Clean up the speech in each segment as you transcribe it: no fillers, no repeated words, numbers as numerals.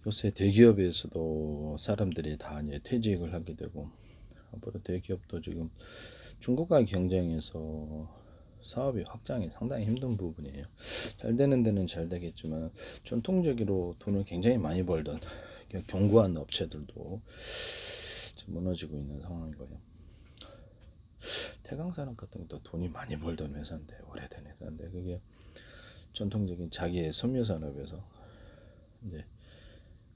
요새 대기업에서도 사람들이 다 이제 퇴직을 하게 되고, 앞으로 대기업도 지금 중국과의 경쟁에서 사업이 확장이 상당히 힘든 부분이에요. 잘 되는 데는 잘 되겠지만 전통적으로 돈을 굉장히 많이 벌던 견고한 업체들도 지금 무너지고 있는 상황인 거예요. 태강산업 같은 것도 돈이 많이 벌던 회사인데, 오래된 회사인데, 그게 전통적인 자기의 섬유 산업에서 이제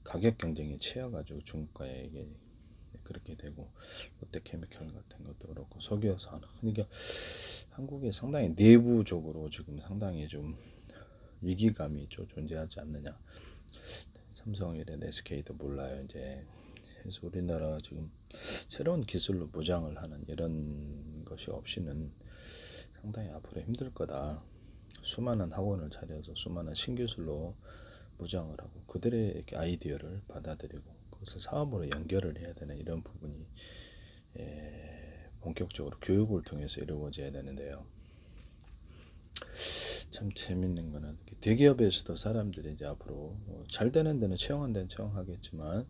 가격 경쟁에 치여가지고 중국과에게 그렇게 되고, 롯데케미칼 같은 것도 그렇고 석유 산업, 그러니까 한국에 상당히 내부적으로 지금 상당히 좀 위기감이 좀 존재하지 않느냐. 삼성이든 SK도 몰라요 이제. 그래서 우리나라 지금 새로운 기술로 무장을 하는 이런 것이 없이는 상당히 앞으로 힘들 거다. 수많은 학원을 차려서 수많은 신기술로 무장을 하고 그들의 아이디어를 받아들이고 그것을 사업으로 연결을 해야 되는 이런 부분이 본격적으로 교육을 통해서 이루어져야 되는데요. 참 재밌는 거는 대기업에서도 사람들이 이제 앞으로 잘 되는 데는 채용한 데는 채용하겠지만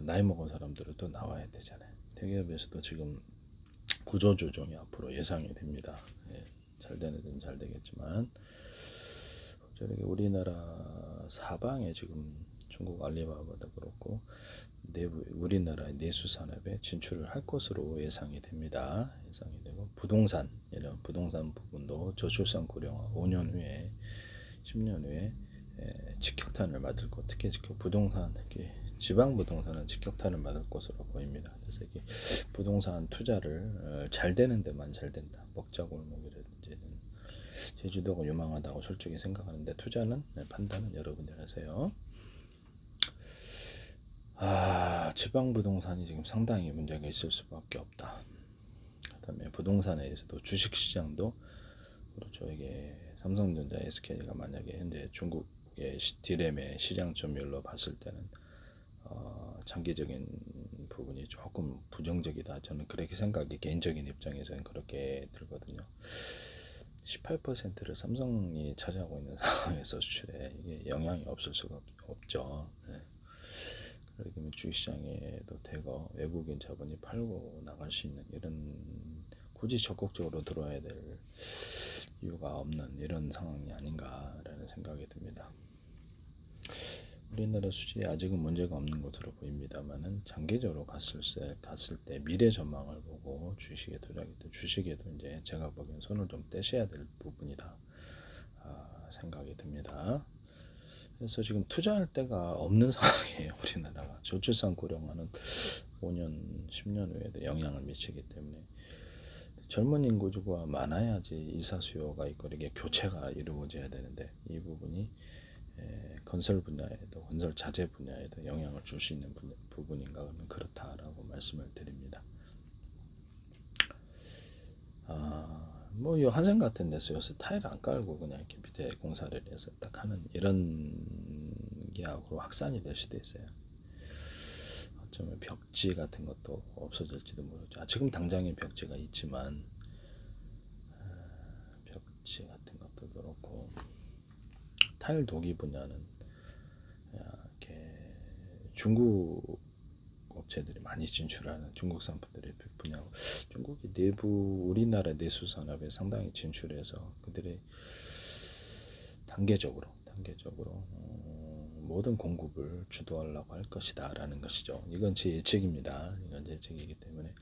나이 먹은 사람들은 또 나와야 되잖아요. 대기업에서도 지금 구조조정이 앞으로 예상이 됩니다. 잘 되는 데는 잘 되겠지만 저렇게 우리나라 사방에 지금 중국 알리바바도 그렇고 내부 우리나라의 내수 산업에 진출을 할 것으로 예상이 됩니다. 예상이 되고 부동산 이런 부동산 부분도 저출산 고령화 5년 후에 10년 후에 직격탄을 맞을 것. 특히 부동산 지방 부동산은 직격탄을 맞을 것으로 보입니다. 그래서 이게 부동산 투자를 잘 되는 데만 잘 된다. 먹자골목이라든지는 제주도가 유망하다고 솔직히 생각하는데 투자는 판단은 여러분들 하세요. 지방 부동산이 지금 상당히 문제가 있을 수밖에 없다. 그다음에 부동산에 대해서도 주식 시장도 그렇죠. 이게 삼성전자, SK가 만약에 현재 중국의 디램의 시장 점유율로 봤을 때는 장기적인 부분이 조금 부정적이다. 저는 그렇게 생각이 개인적인 입장에서는 그렇게 들거든요. 18%를 삼성이 차지하고 있는 상황에서 수출에 이게 영향이 없을 수가 없죠. 네. 그러면 주식시장에도 대거 외국인 자본이 팔고 나갈 수 있는 이런 굳이 적극적으로 들어와야 될 이유가 없는 이런 상황이 아닌가라는 생각이 듭니다. 우리나라 수출이 아직은 문제가 없는 것으로 보입니다만은 장기적으로 갔을 때 미래 전망을 보고 주식에 투자하기 때문에 주식에도 이제 제가 보기엔 손을 좀 떼셔야 될 부분이다 생각이 듭니다. 그래서 지금 투자할 데가 없는 상황이에요. 우리나라가 저출산 고령화는 5년, 10년 후에도 영향을 미치기 때문에 젊은 인구가 많아야지 이사 수요가 있고 이게 교체가 이루어져야 되는데 이 부분이 건설 분야에도 건설 자재 분야에도 영향을 줄 수 있는 부분인가 하면 그렇다라고 말씀을 드립니다. 뭐 한생 같은 데서 요새 타일 안 깔고 그냥 이렇게 밑에 공사를 해서 딱 하는 이런 게 앞으로 확산이 될 수도 있어요. 어쩌면 벽지 같은 것도 없어질지도 모르죠. 지금 당장에 벽지가 있지만 벽지 같은 것도 그렇고 타일 도기 분야는 이렇게 중국 업체들이 많이 진출하는 중국 상품들의 분야고 중국이 내부 우리나라 내수 산업에 상당히 진출해서 그들이 단계적으로 모든 공급을 주도하려고 할 것이다라는 것이죠. 이건 제 예측입니다. 이건 제 예측이기 때문에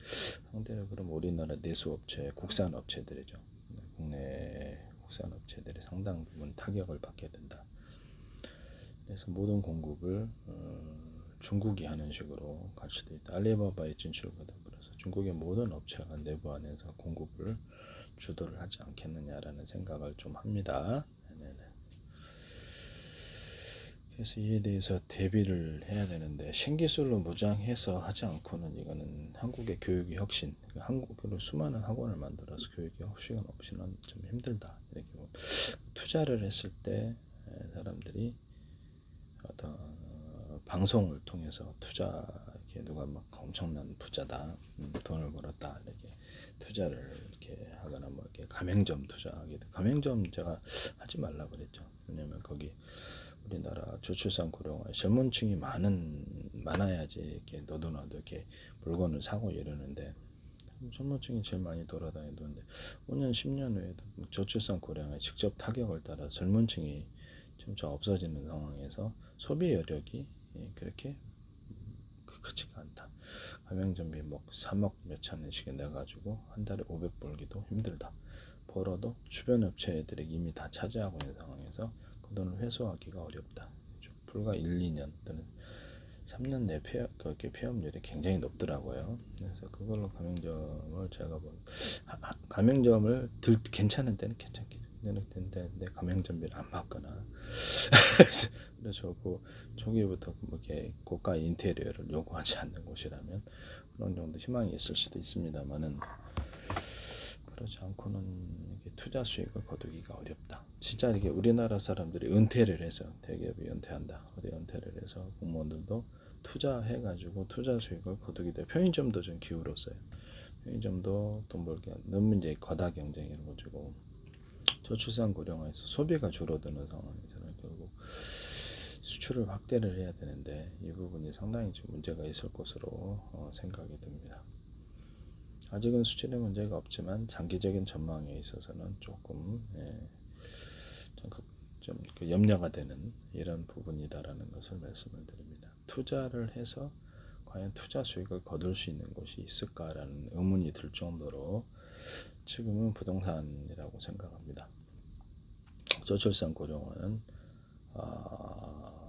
상대로 그럼 우리나라 내수 업체, 국산 업체들이죠. 국내 국산 업체들이 상당 부분 타격을 받게 된다. 그래서 모든 공급을 중국이 하는 식으로 갈 수도 있다. 알리바바의 진출과 더불어서 중국의 모든 업체가 내부 안에서 공급을 주도를 하지 않겠느냐라는 생각을 좀 합니다. 네네. 그래서 이에 대해서 대비를 해야 되는데 신기술로 무장해서 하지 않고는 이거는 한국의 교육의 혁신, 한국으로 수많은 학원을 만들어서 교육의 혁신은 없이는 좀 힘들다. 이렇게 투자를 했을 때 사람들이 어떤 방송을 통해서 투자 이렇게 누가 막 엄청난 부자다, 돈을 벌었다 이렇게 투자를 이렇게 하거나 뭐 이렇게 가맹점 투자하게 돼. 가맹점 제가 하지 말라 그랬죠. 왜냐면 거기 우리나라 저출산 고령화 젊은층이 많아야지 이렇게 너도나도 이렇게 물건을 사고 이러는데 젊은층이 제일 많이 돌아다니던데 5년 10년 후에도 저출산 고령화에 직접 타격을 따라 젊은층이 점차 없어지는 상황에서 소비 여력이 그렇게 크지가 않다. 가맹점비 뭐 3억 몇천 원씩 내가지고 한 달에 500 벌기도 힘들다. 벌어도 주변 업체들이 이미 다 차지하고 있는 상황에서 그 돈을 회수하기가 어렵다. 불과 1, 2년 또는 3년 내 폐업률이 굉장히 높더라고요. 그래서 그걸로 가맹점을 제가 가맹점을 괜찮은 때는 괜찮게 되는데 가맹점비를 안 받거나 그래서 초기부터 이렇게 고가 인테리어를 요구하지 않는 곳이라면 그런 정도 희망이 있을 수도 있습니다만은 그렇지 않고는 이게 투자 수익을 거두기가 어렵다. 진짜 이게 우리나라 사람들이 은퇴를 해서 대기업이 은퇴한다. 어디 은퇴를 해서 공무원들도 투자해가지고 투자 수익을 거두게 돼. 편의점도 좀 기울었어요. 편의점도 돈 벌기 너무 이제 과다 경쟁이라고 가지고 저출산 고령화에서 소비가 줄어드는 상황에서는 결국 수출을 확대를 해야 되는데 이 부분이 상당히 좀 문제가 있을 것으로 생각이 듭니다. 아직은 수출에 문제가 없지만 장기적인 전망에 있어서는 조금 좀 염려가 되는 이런 부분이다라는 것을 말씀을 드립니다. 투자를 해서 과연 투자 수익을 거둘 수 있는 곳이 있을까라는 의문이 들 정도로 지금은 부동산이라고 생각합니다. 저출산 고령화는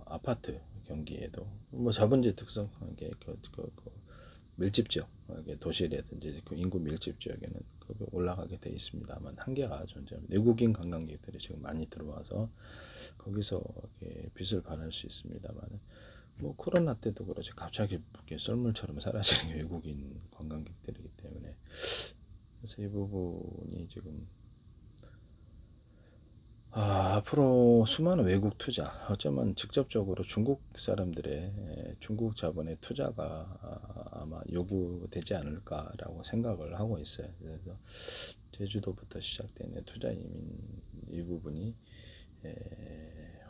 아파트 경기에도 뭐 자본주의 특성 밀집 지역, 도시라든지 그 인구 밀집 지역에는 올라가게 돼 있습니다만 한계가 존재합니다. 외국인 관광객들이 지금 많이 들어와서 거기서 빚을 발할 수 있습니다만 뭐 코로나 때도 그렇지 갑자기 썰물처럼 사라지는 외국인 관광객들이기 때문에 그래서 이 부분이 지금 앞으로 수많은 외국 투자, 어쩌면 직접적으로 중국 사람들의 중국 자본의 투자가 아마 요구되지 않을까라고 생각을 하고 있어요. 그래서 제주도부터 시작되는 투자 이민 이 부분이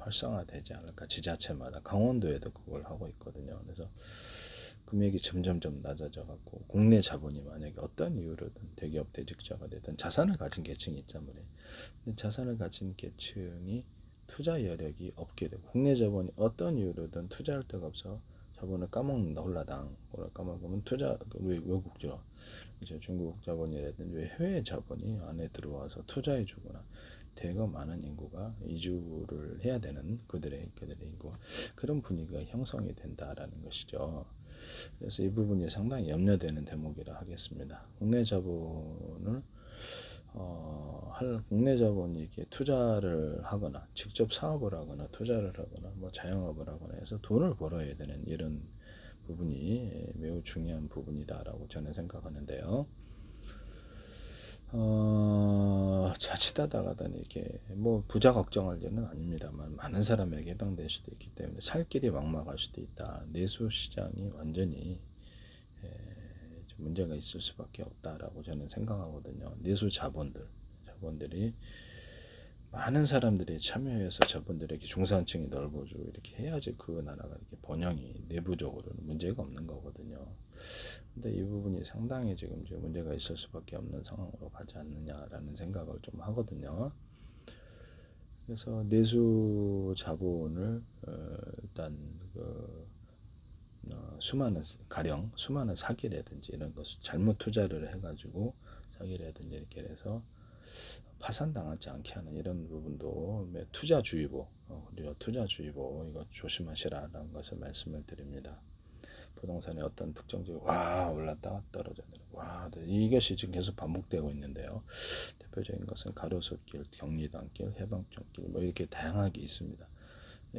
활성화되지 않을까. 지자체마다 강원도에도 그걸 하고 있거든요. 그래서 금액이 점점점 낮아져 갖고 국내 자본이 만약에 어떤 이유로든 대기업 대직자가 되든 자산을 가진 계층이 있단 말이에요. 근데 자산을 가진 계층이 투자 여력이 없게 되고 국내 자본이 어떤 이유로든 투자할 데가 없어 자본을 까먹는다 홀라당 까먹으면 투자 외국죠. 이제 중국 자본이라든지 해외 자본이 안에 들어와서 투자해 주거나 대거 많은 인구가 이주를 해야 되는 그들의 인구 그런 분위기가 형성이 된다라는 것이죠. 그래서 이 부분이 상당히 염려되는 대목이라 하겠습니다. 국내 자본이 이렇게 투자를 하거나 직접 사업을 하거나 투자를 하거나 뭐 자영업을 하거나 해서 돈을 벌어야 되는 이런 부분이 매우 중요한 부분이다라고 저는 생각하는데요. 자칫하다가 이렇게 뭐 부자 걱정할 일은 아닙니다만 많은 사람에게 해당될 수도 있기 때문에 살 길이 막막할 수도 있다. 내수 시장이 완전히 좀 문제가 있을 수밖에 없다라고 저는 생각하거든요. 내수 자본들이 많은 사람들이 참여해서 저분들에게 중산층이 넓어지고 이렇게 해야지 그 나라가 이렇게 번영이 내부적으로는 문제가 없는 거거든요. 근데 이 부분이 상당히 지금 문제가 있을 수밖에 없는 상황으로 가지 않느냐라는 생각을 좀 하거든요. 그래서 내수 자본을 일단 수많은 사기라든지 이런 것 잘못 투자를 해가지고 사기라든지 이렇게 해서 파산당하지 않게 하는 이런 부분도 투자주의보 우리가 투자주의보 이거 조심하시라는 것을 말씀을 드립니다. 부동산의 어떤 특정적 올랐다가 떨어져 내려 이것이 지금 계속 반복되고 있는데요. 대표적인 것은 가로수길, 경리단길, 해방촌길 뭐 이렇게 다양하게 있습니다.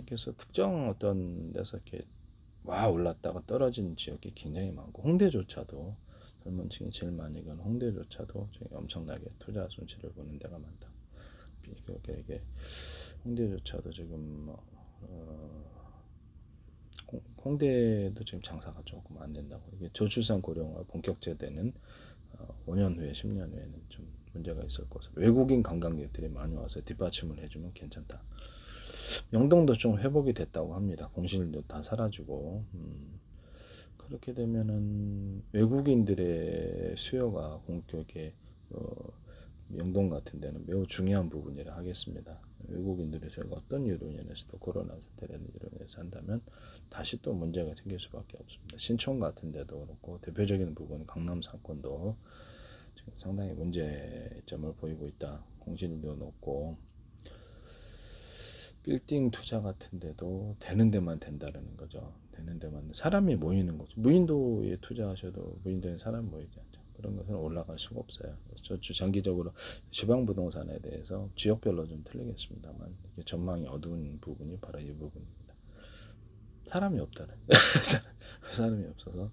그래서 특정 어떤 데서 이렇게 올랐다가 떨어진 지역이 굉장히 많고 홍대조차도 젊은 층이 제일 많이 가는 홍대조차도 엄청나게 투자 손실을 보는 데가 많다. 이게 홍대조차도 지금 홍대도 지금 장사가 조금 안 된다고. 이게 저출산 고령화 본격화되는 5년 후에 10년 후에는 좀 문제가 있을 것으로 외국인 관광객들이 많이 와서 뒷받침을 해주면 괜찮다. 영동도 좀 회복이 됐다고 합니다. 공실도 다 사라지고. 그렇게 되면은 외국인들의 수요가 공격에 영동 같은 데는 매우 중요한 부분이라 하겠습니다. 외국인들이 저희가 어떤 이유로 인해서도 코로나 사태라는 이유로 인해서 한다면 다시 또 문제가 생길 수밖에 없습니다. 신촌 같은 데도 그렇고 대표적인 부분 강남 상권도 지금 상당히 문제점을 보이고 있다. 공실도 높고 빌딩 투자 같은 데도 되는 데만 된다는 거죠. 되는 데만 사람이 모이는 거죠. 무인도에 투자하셔도 무인도에 사람 모이지 않죠. 그런 것은 올라갈 수가 없어요. 저주 장기적으로 지방 부동산에 대해서 지역별로 좀 틀리겠습니다만 전망이 어두운 부분이 바로 이 부분입니다. 사람이 없다는 사람이 없어서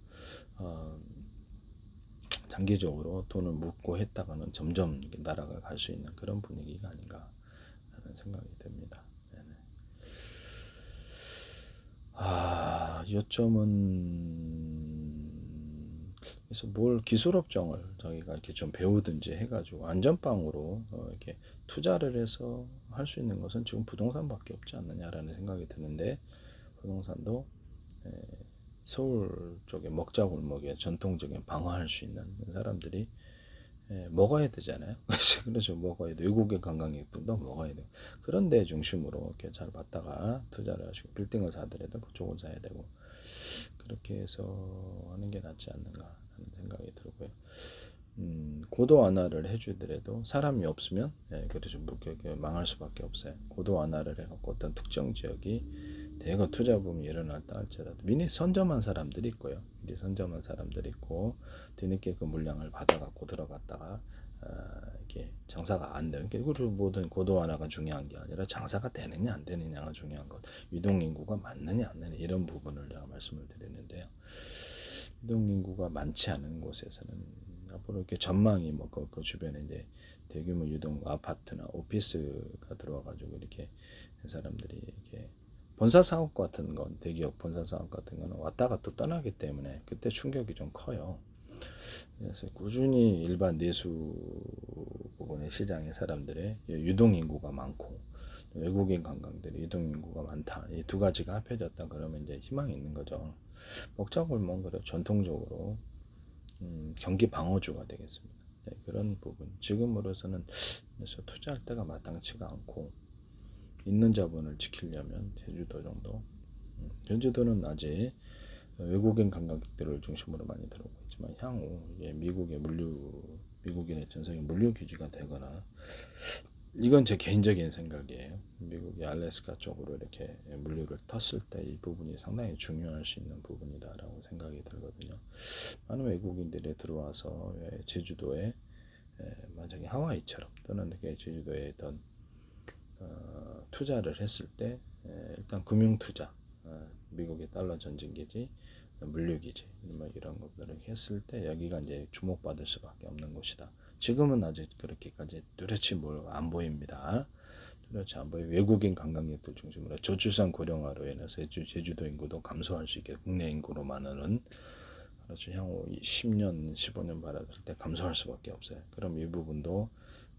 장기적으로 돈을 묻고 했다가는 점점 나라가 갈 수 있는 그런 분위기가 아닌가 하는 생각이 듭니다. 요점은 그래서 뭘 기술업종을 저희가 이렇게 좀 배우든지 해가지고 안전빵으로 이렇게 투자를 해서 할 수 있는 것은 지금 부동산밖에 없지 않느냐라는 생각이 드는데 부동산도 서울 쪽에 먹자골목에 전통적인 방어할 수 있는 사람들이 먹어야 되잖아요. 그래서 먹어야 돼. 외국의 관광객들도 먹어야 돼. 그런 데 중심으로 이렇게 잘 봤다가 투자를 하시고 빌딩을 사더라도 그쪽을 사야 되고 그렇게 해서 하는 게 낫지 않는가 하는 생각이 들고요. 고도 완화를 해주더라도 사람이 없으면 그래서 망할 수밖에 없어요. 고도 완화를 해갖고 어떤 특정 지역이 대거 투자 붐이 일어났다 할지라도 미리 선점한 사람들이 있고요. 미리 선점한 사람들이 있고 뒤늦게 그 물량을 받아갖고 들어갔다가 이게 장사가 안 돼요. 그리고 모든 고도 완화가 중요한 게 아니라 장사가 되느냐 안 되느냐가 중요한 것. 유동 인구가 많느냐 안 되느냐 이런 부분을 제가 말씀을 드리는데요. 유동 인구가 많지 않은 곳에서는 앞으로 이렇게 전망이 그 주변에 이제 대규모 유동 아파트나 오피스가 들어와가지고 이렇게 사람들이 이렇게 본사 사업 같은 건 대기업 본사 사업 같은 거는 왔다가 또 떠나기 때문에 그때 충격이 좀 커요. 그래서 꾸준히 일반 내수 부분의 시장의 사람들의 유동 인구가 많고 외국인 관광들이 유동 인구가 많다. 이 두 가지가 합해졌다 그러면 이제 희망이 있는 거죠. 먹자골목 그래 전통적으로 경기 방어주가 되겠습니다. 네, 그런 부분 지금으로서는 그래서 투자할 때가 마땅치가 않고 있는 자본을 지키려면 제주도 정도. 제주도는 아직 외국인 관광객들을 중심으로 많이 들어오고 있지만 향후 미국의 미국인의 전성의 물류 규제가 되거나 이건 제 개인적인 생각이에요. 미국이 알래스카 쪽으로 이렇게 물류를 텄을 때 이 부분이 상당히 중요할 수 있는 부분이다라고 생각이 들거든요. 많은 외국인들이 들어와서 제주도에 만약에 하와이처럼 또는 제주도에 있던 투자를 했을 때 일단 금융투자, 미국의 달러 전진기지, 물류기지 이런 것들을 했을 때 여기가 이제 주목받을 수밖에 없는 곳이다. 지금은 아직 그렇게까지 뚜렷이 안 보입니다. 뚜렷이 안 보이고 외국인 관광객들 중심으로 저출산 고령화로 인해서 제주도 인구도 감소할 수 있게 국내 인구로만은 그렇죠. 향후 10년, 15년 바랐을 때 감소할 수밖에 없어요. 그럼 이 부분도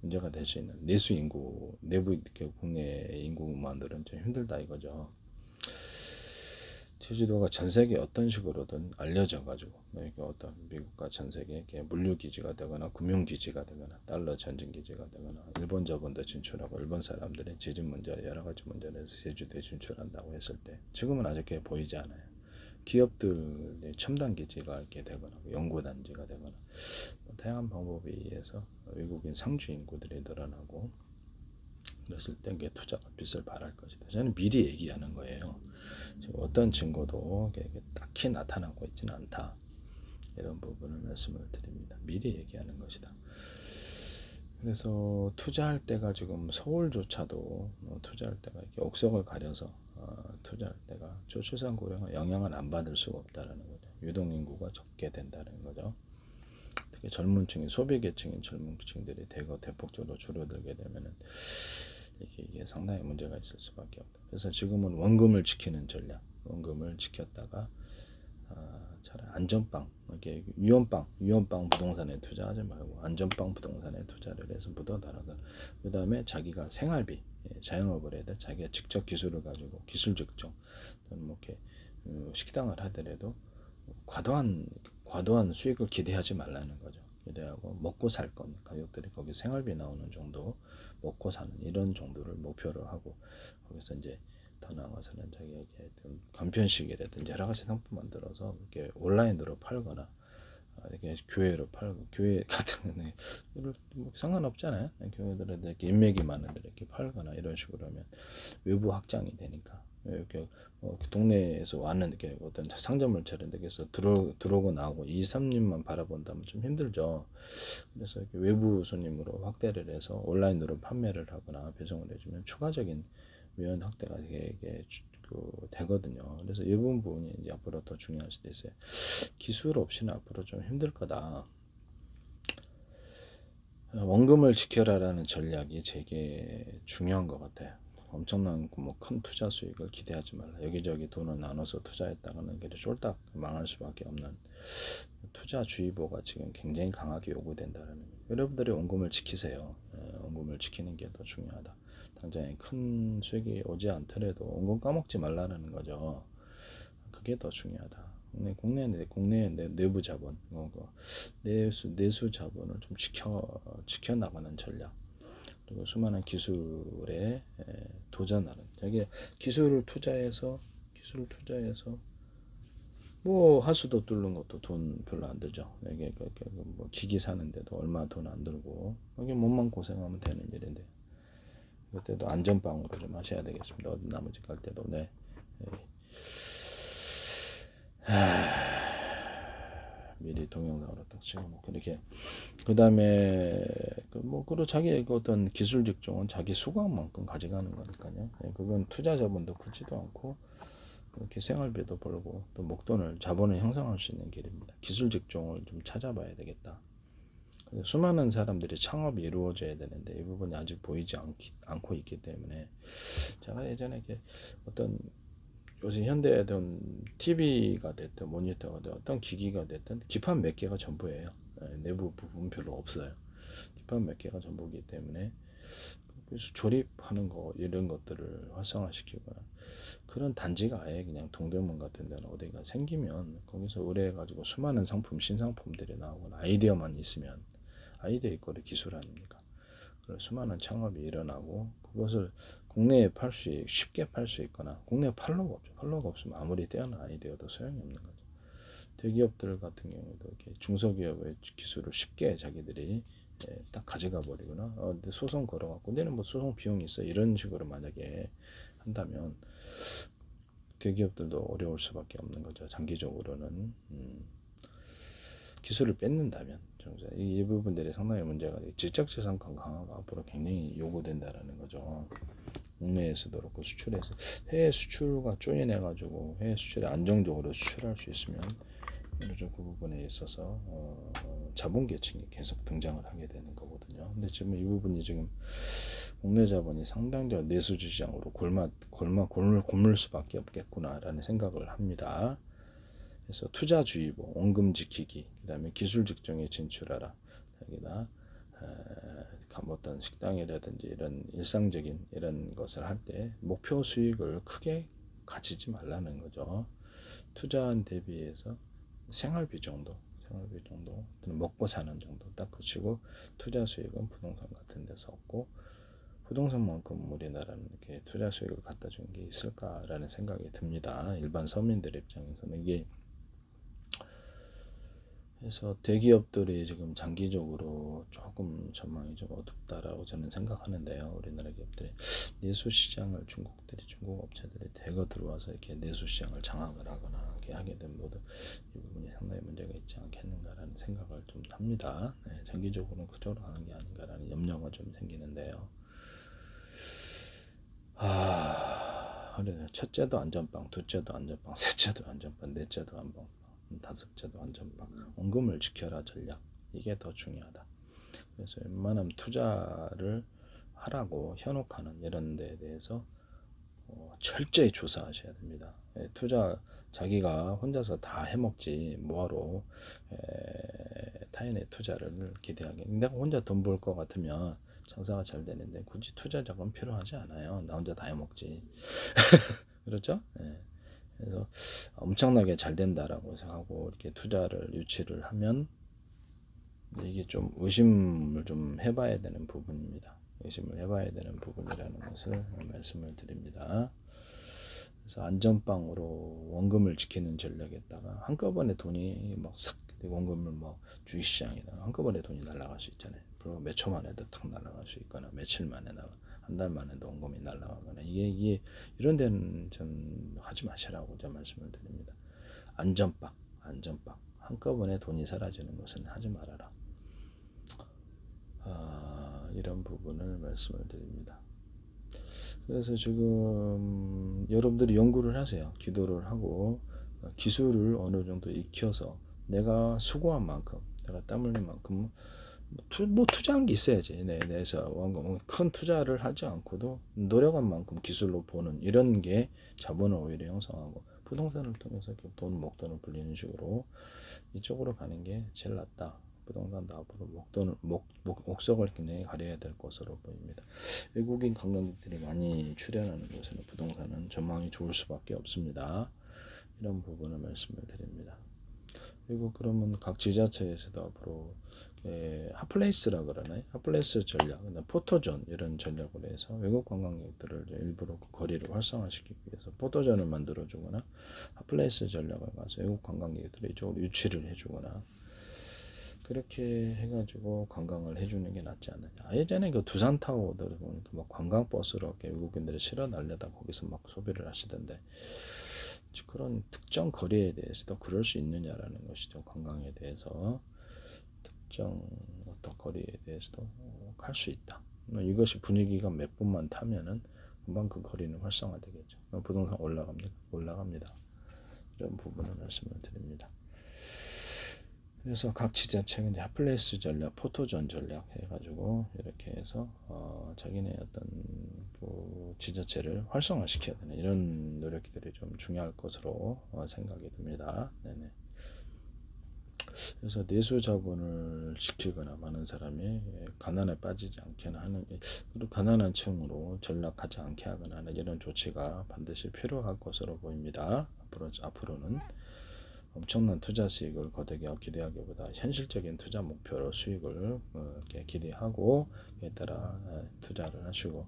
문제가 될 수 있는 내수 인구, 내부 국내 인구만들은 좀 힘들다 이거죠. 제주도가 전 세계 어떤 식으로든 알려져 가지고 어떤 미국과 전 세계 물류 기지가 되거나 금융 기지가 되거나 달러 전진 기지가 되거나 일본 자본도 진출하고 일본 사람들이 지진 문제 여러 가지 문제에서 제주도에 진출한다고 했을 때 지금은 아직 보이지 않아요. 기업들 첨단 기지가 이렇게 되거나 연구 단지가 되거나 다양한 방법에 의해서 외국인 상주 인구들이 늘어나고 그랬을 때 투자가 빛을 발할 것이다. 저는 미리 얘기하는 거예요. 지금 어떤 증거도 딱히 나타나고 있지는 않다. 이런 부분을 말씀을 드립니다. 미리 얘기하는 것이다. 그래서 투자할 때가 지금 서울조차도 투자할 때가 이렇게 옥석을 가려서 투자할 때가 저출산 고령화 영향을 안 받을 수가 없다는 거죠. 유동인구가 적게 된다는 거죠. 특히 젊은 층인 소비계층인 젊은 층들이 대폭적으로 줄어들게 되면은 이게 상당히 문제가 있을 수밖에 없다. 그래서 지금은 원금을 지키는 전략, 원금을 지켰다가 차라리 안전빵, 이렇게 위험빵 부동산에 투자하지 말고 안전빵 부동산에 투자를 해서 묻어나라가. 그 다음에 자기가 생활비, 자영업을 해야 돼. 자기가 직접 기술을 가지고 기술 직종, 또는 뭐 이렇게 식당을 하더라도 과도한 수익을 기대하지 말라는 거죠. 기대하고 먹고 살 건, 가족들이 거기 생활비 나오는 정도, 먹고 사는 이런 정도를 목표로 하고, 거기서 이제 더 나아가서는 자기가 이렇게 간편식이라든지 여러 가지 상품 만들어서 이렇게 온라인으로 팔거나, 이렇게 교회로 팔고, 교회 같은 거는 뭐 상관없잖아요. 교회들한테 이렇게 인맥이 많은데 이렇게 팔거나 이런 식으로 하면 외부 확장이 되니까. 이렇게 동네에서 왔는데 이렇게 어떤 상점을 차렸는데 그래서 들어오고 나오고 2, 3년만 바라본다면 좀 힘들죠. 그래서 이렇게 외부 손님으로 확대를 해서 온라인으로 판매를 하거나 배송을 해주면 추가적인 매연 확대가 이게 되거든요. 그래서 이 부분이 이제 앞으로 더 중요할 수도 있어요. 기술 없이는 앞으로 좀 힘들 거다. 원금을 지켜라라는 전략이 되게 중요한 것 같아요. 엄청난 뭐 큰 투자 수익을 기대하지 말라. 여기저기 돈을 나눠서 투자했다가는 그래 쫄딱 망할 수밖에 없는 투자 주의보가 지금 굉장히 강하게 요구된다는. 여러분들이 원금을 지키세요. 원금을 지키는 게 더 중요하다. 당장에 큰 수익이 오지 않더라도 원금 까먹지 말라는 거죠. 그게 더 중요하다. 국내 내부 자본, 내수 자본을 좀 지켜 나가는 전략. 그리고 수많은 기술에 도전하는. 자기 기술을 투자해서 뭐 하수도 뚫는 것도 돈 별로 안 들죠. 이게 뭐 기기 사는데도 얼마 돈 안 들고 이게 몸만 고생하면 되는 일인데 그때도 안전빵으로 좀 하셔야 되겠습니다. 어디 나머지 갈 때도 네. 미리 동영상으로 딱 찍어놓고 이렇게. 그 다음에 그리고 자기의 어떤 기술 직종은 자기 수강만큼 가져가는 거니까요. 그건 투자 자본도 크지도 않고 이렇게 생활비도 벌고 또 목돈을 자본을 형성할 수 있는 길입니다. 기술 직종을 좀 찾아봐야 되겠다. 수많은 사람들이 창업이 이루어져야 되는데 이 부분이 아직 보이지 않고 있기 때문에 제가 예전에 이렇게 어떤 요새 현대에든 TV가 됐든 모니터가 됐든 어떤 기기가 됐든 기판 몇 개가 전부예요. 내부 부분 별로 없어요. 기판 몇 개가 전부이기 때문에 그래서 조립하는 거 이런 것들을 활성화시키거나 그런 단지가 아예 그냥 동대문 같은 데는 어디가 생기면 거기서 의뢰해가지고 수많은 상품 신상품들이 나오거나 아이디어만 있으면 아이디어 있고 기술 아닙니까? 수많은 창업이 일어나고 그것을 국내에 쉽게 팔 수 있거나 국내에 팔로가 없죠. 팔로가 없으면 아무리 뛰어난 아이디어도 소용이 없는 거죠. 대기업들 같은 경우도 이렇게 중소기업의 기술을 쉽게 자기들이 딱 가져가 버리거나 근데 소송 걸어갖고 내는 뭐 소송 비용이 있어 이런 식으로 만약에 한다면 대기업들도 어려울 수밖에 없는 거죠. 장기적으로는 기술을 뺏는다면 이 부분들이 상당히 문제가 돼. 지적재산 강화가 앞으로 굉장히 요구된다라는 거죠. 국내에서도 그렇고 수출에서 해외 수출과 쪼인해가지고 해외 수출에 안정적으로 수출할 수 있으면 그 부분에 있어서 자본 계층이 계속 등장을 하게 되는 거거든요. 근데 지금 이 부분이 지금 국내 자본이 상당히 내수주 시장으로 곪을 수밖에 없겠구나라는 생각을 합니다. 그래서 투자주의보, 원금 지키기, 그다음에 기술 직종에 진출하라. 여기다 어떤 식당이라든지 이런 일상적인 이런 것을 할 때 목표 수익을 크게 가지지 말라는 거죠. 투자한 대비해서 생활비 정도, 먹고 사는 정도 딱 붙이고 투자 수익은 부동산 같은 데서 얻고 부동산만큼 우리나라는 이렇게 투자 수익을 갖다 준 게 있을까라는 생각이 듭니다. 일반 서민들 입장에서는 이게 그래서 대기업들이 지금 장기적으로 조금 전망이 좀 어둡다라고 저는 생각하는데요. 우리나라 기업들이 내수 시장을 중국 업체들이 대거 들어와서 이렇게 내수 시장을 장악을 하거나 이렇게 하게 되면 모두 이 부분이 상당히 문제가 있지 않겠는가라는 생각을 좀 합니다. 장기적으로는 그쪽으로 가는 게 아닌가라는 염려가 좀 생기는데요. 첫째도 안전빵, 둘째도 안전빵, 셋째도 안전빵, 넷째도 안전빵, 다섯째도 안전빵. 원금을 지켜라 전략. 이게 더 중요하다. 그래서 웬만하면 투자를 하라고 현혹하는 이런 데에 대해서 철저히 조사하셔야 됩니다. 투자 자기가 혼자서 다 해먹지 뭐하러 타인의 투자를 기대하게. 내가 혼자 돈 벌 것 같으면 장사가 잘 되는데 굳이 투자 자금 필요하지 않아요. 나 혼자 다 해먹지. 그렇죠? 예. 그래서 엄청나게 잘 된다라고 생각하고 이렇게 투자를 유치를 하면 이게 좀 의심을 좀 해봐야 되는 부분입니다. 의심을 해봐야 되는 부분이라는 것을 말씀을 드립니다. 그래서 안전빵으로 원금을 지키는 전략에다가 한꺼번에 돈이 막 싹 원금을 뭐 주식시장이나 한꺼번에 돈이 날아갈 수 있잖아요. 그리고 몇 초 만에도 탁 날아갈 수 있거나 며칠 만에 한 달 만에도 원금이 날아가거나 이게 이런 데는 전 하지 마시라고 제가 말씀을 드립니다. 안전빵 한꺼번에 돈이 사라지는 것은 하지 말아라. 이런 부분을 말씀을 드립니다. 그래서 지금 여러분들이 연구를 하세요. 기도를 하고 기술을 어느 정도 익혀서 내가 수고한 만큼, 내가 땀 흘린 만큼 뭐 투자한 게 있어야지. 내에서 큰 투자를 하지 않고도 노력한 만큼 기술로 보는 이런 게 자본을 오히려 형성하고 부동산을 통해서 돈 목돈을 불리는 식으로 이쪽으로 가는 게 제일 낫다. 부동산도 앞으로 목적을 굉장히 가려야 될 것으로 보입니다. 외국인 관광객들이 많이 출연하는 곳에는 부동산은 전망이 좋을 수밖에 없습니다. 이런 부분을 말씀을 드립니다. 그리고 그러면 각 지자체에서도 앞으로 핫플레이스라 그러나요? 핫플레이스 전략, 포토존 이런 전략을 해서 외국 관광객들을 일부러 거리를 활성화시키기 위해서 포토존을 만들어주거나 핫플레이스 전략을 가서 외국 관광객들이 이쪽으로 유치를 해주거나 그렇게 해가지고 관광을 해주는 게 낫지 않느냐. 예전에 그 두산타워들 보니까 막 관광버스로 외국인들이 실어 날려다 거기서 막 소비를 하시던데 그런 특정 거리에 대해서도 그럴 수 있느냐라는 것이죠. 관광에 대해서 특정 어떤 거리에 대해서도 갈 수 있다. 이것이 분위기가 몇 번만 타면은 금방 그 거리는 활성화되겠죠. 부동산 올라갑니다. 이런 부분을 말씀을 드립니다. 그래서 각 지자체가 이제 핫플레이스 전략, 포토존 전략 해가지고 이렇게 해서 자기네 어떤 그 지자체를 활성화시켜야 되는 이런 노력들이 좀 중요할 것으로 생각이 듭니다. 네네. 그래서 내수 자본을 지키거나 많은 사람이 가난에 빠지지 않게 하는 그리고 가난한 층으로 전락하지 않게 하거나 하는 이런 조치가 반드시 필요할 것으로 보입니다. 앞으로는 엄청난 투자 수익을 거두게 기대하기보다 현실적인 투자 목표로 수익을 이렇게 기대하고 그에 따라 투자를 하시고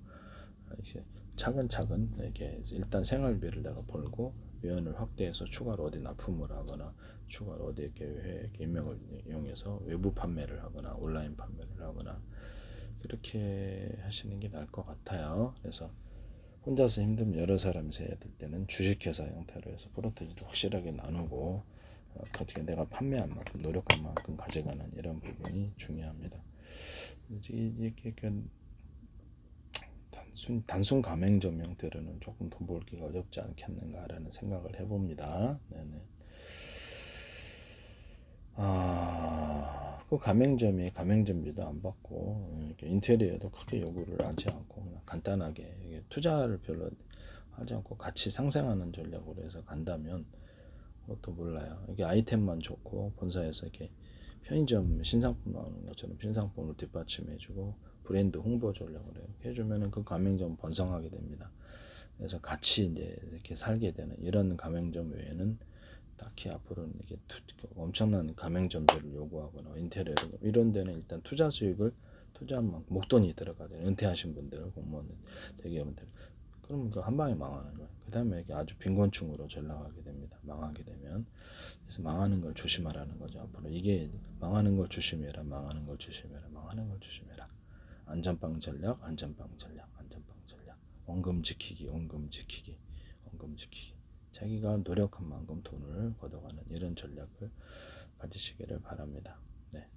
이제 차근차근 이렇게 일단 생활비를 내가 벌고 외연을 확대해서 추가로 어디 납품을 하거나 추가로 어디 이렇게 인명을 이용해서 외부 판매를 하거나 온라인 판매를 하거나 그렇게 하시는 게 나을 것 같아요. 그래서 혼자서 힘들면 여러 사람이서 해야 될 때는 주식회사 형태로 해서 프로테이지를 확실하게 나누고 어떻게 내가 판매한 만큼 노력한 만큼 가져가는 이런 부분이 중요합니다. 이게 단순 가맹점 형태로는 조금 돈 벌기가 어렵지 않겠는가라는 생각을 해봅니다. 네네. 그 가맹점이 가맹점비도 안 받고 인테리어도 크게 요구를 하지 않고 그냥 간단하게 투자를 별로 하지 않고 같이 상생하는 전략으로 해서 간다면 또 몰라요. 이게 아이템만 좋고 본사에서 이렇게 편의점 신상품 나오는 것처럼 신상품을 뒷받침해주고 브랜드 홍보 전략을 해주면은 그 가맹점 번성하게 됩니다. 그래서 같이 이제 이렇게 살게 되는 이런 가맹점 외에는 딱히 앞으로는 이게 엄청난 가맹점들을 요구하거나 인테리어 이런 데는 일단 투자 수익을 투자한 만큼 목돈이 들어가야 은퇴하신 분들 공무원 대기업들 그러면 그 한 방에 망하는 거예요. 그 다음에 이게 아주 빈곤층으로 전락하게 됩니다. 망하게 되면 그래서 망하는 걸 조심하라는 거죠. 앞으로 이게 망하는 걸 조심해라, 망하는 걸 조심해라, 망하는 걸 조심해라. 안전빵 전략, 안전빵 전략, 안전빵 전략. 원금 지키기, 원금 지키기, 원금 지키기. 자기가 노력한 만큼 돈을 걷어가는 이런 전략을 가지시기를 바랍니다. 네.